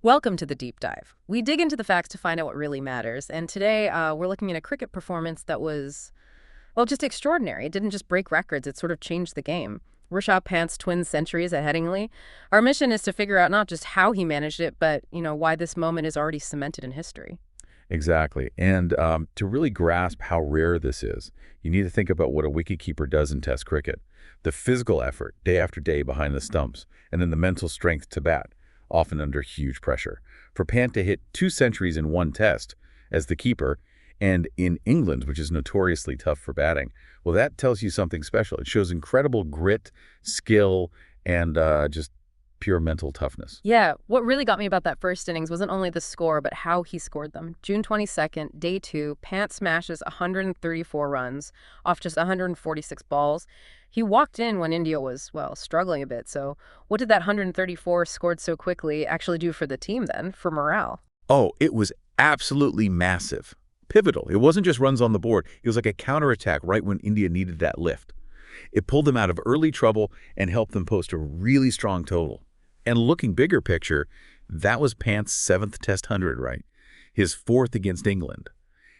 Welcome to the Deep Dive. We dig into the facts to find out what really matters. And today we're looking at a cricket performance that was, well, just extraordinary. It didn't just break records, it sort of changed the game. Rishabh Pant's twin centuries at Headingley. Our mission is to figure out not just how he managed it, but, why this moment is already cemented in history. Exactly. And to really grasp how rare this is, you need to think about what a wicketkeeper does in Test cricket. The physical effort, day after day behind the stumps, and then the mental strength to bat, often under huge pressure. For Pant to hit 2 centuries in one Test as the keeper, and in England, which is notoriously tough for batting, well, that tells you something special. It shows incredible grit, skill, and just pure mental toughness. Yeah, what really got me about that first innings wasn't only the score, but how he scored them. June 22nd, day two, Pant smashes 134 runs off just 146 balls. He walked in when India was, well, struggling a bit. So what did that 134 scored so quickly actually do for the team then, for morale? Oh, it was absolutely massive. Pivotal. It wasn't just runs on the board. It was like a counterattack right when India needed that lift. It pulled them out of early trouble and helped them post a really strong total. And looking bigger picture, that was Pant's 7th Test 100, right? His 4th against England.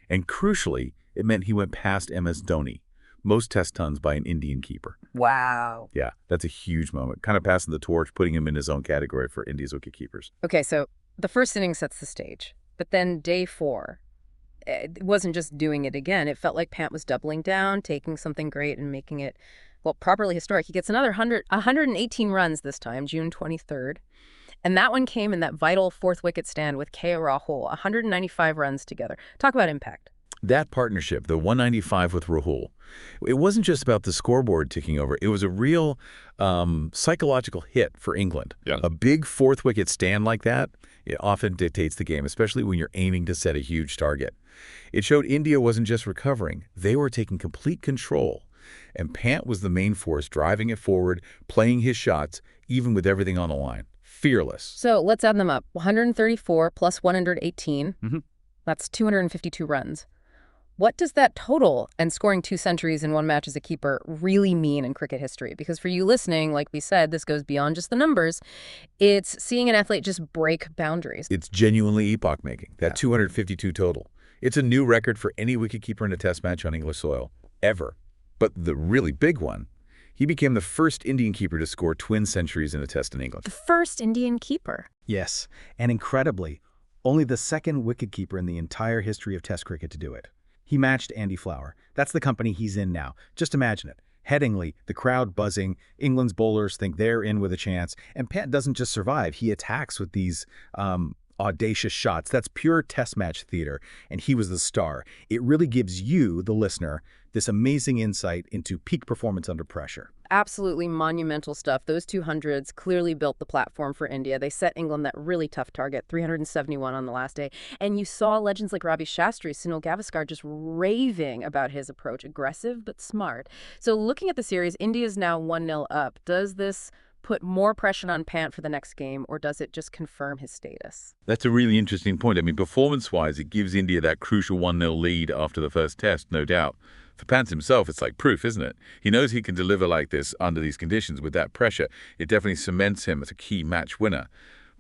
And crucially, it meant he went past MS Dhoni, most Test tons by an Indian keeper. Wow. Yeah, that's a huge moment. Kind of passing the torch, putting him in his own category for India's wicketkeepers. Okay, so the first inning sets the stage. But then day four, it wasn't just doing it again. It felt like Pant was doubling down, taking something great and making it, well, properly historic. He gets another 118 runs this time, June 23rd. And that one came in that vital fourth wicket stand with K.O. Rahul, 195 runs together. Talk about impact. That partnership, the 195 with Rahul, it wasn't just about the scoreboard ticking over. It was a real psychological hit for England. Yeah. A big fourth wicket stand like that, it often dictates the game, especially when you're aiming to set a huge target. It showed India wasn't just recovering. They were taking complete control. And Pant was the main force driving it forward, playing his shots, even with everything on the line. Fearless. So let's add them up. 134 plus 118. Mhm. That's 252 runs. What does that total and scoring 2 centuries in one match as a keeper really mean in cricket history? Because for you listening, like we said, this goes beyond just the numbers. It's seeing an athlete just break boundaries. It's genuinely epoch-making, that 252 total. It's a new record for any wicketkeeper in a Test match on English soil, ever. But the really big one, he became the first Indian keeper to score twin centuries in a Test in England. The first Indian keeper. Yes, and incredibly, only the second wicketkeeper in the entire history of Test cricket to do it. He matched Andy Flower. That's the company he's in now. Just imagine it. Headingley, the crowd buzzing, England's bowlers think they're in with a chance, and Pant doesn't just survive, he attacks with these audacious shots. That's pure Test match theater, and he was the star. It really gives you, the listener, this amazing insight into peak performance under pressure. Absolutely monumental stuff. Those 200s clearly built the platform for India. They set England that really tough target, 371 on the last day. And you saw legends like Ravi Shastri, Sunil Gavaskar just raving about his approach, aggressive but smart. So looking at the series, India's now 1-0 up. Does this put more pressure on Pant for the next game, or does it just confirm his status? That's a really interesting point. I mean, performance-wise, it gives India that crucial 1-0 lead after the first Test, no doubt. For Pant himself, it's like proof, isn't it? He knows he can deliver like this under these conditions with that pressure. It definitely cements him as a key match winner.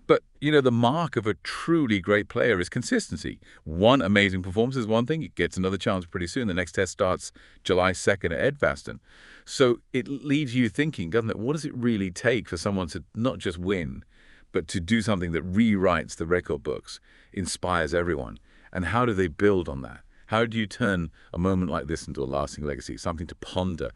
But, the mark of a truly great player is consistency. One amazing performance is one thing. It gets another chance pretty soon. The next Test starts July 2nd at Edgbaston. So it leaves you thinking, doesn't it, what does it really take for someone to not just win, but to do something that rewrites the record books, inspires everyone? And how do they build on that? How do you turn a moment like this into a lasting legacy, something to ponder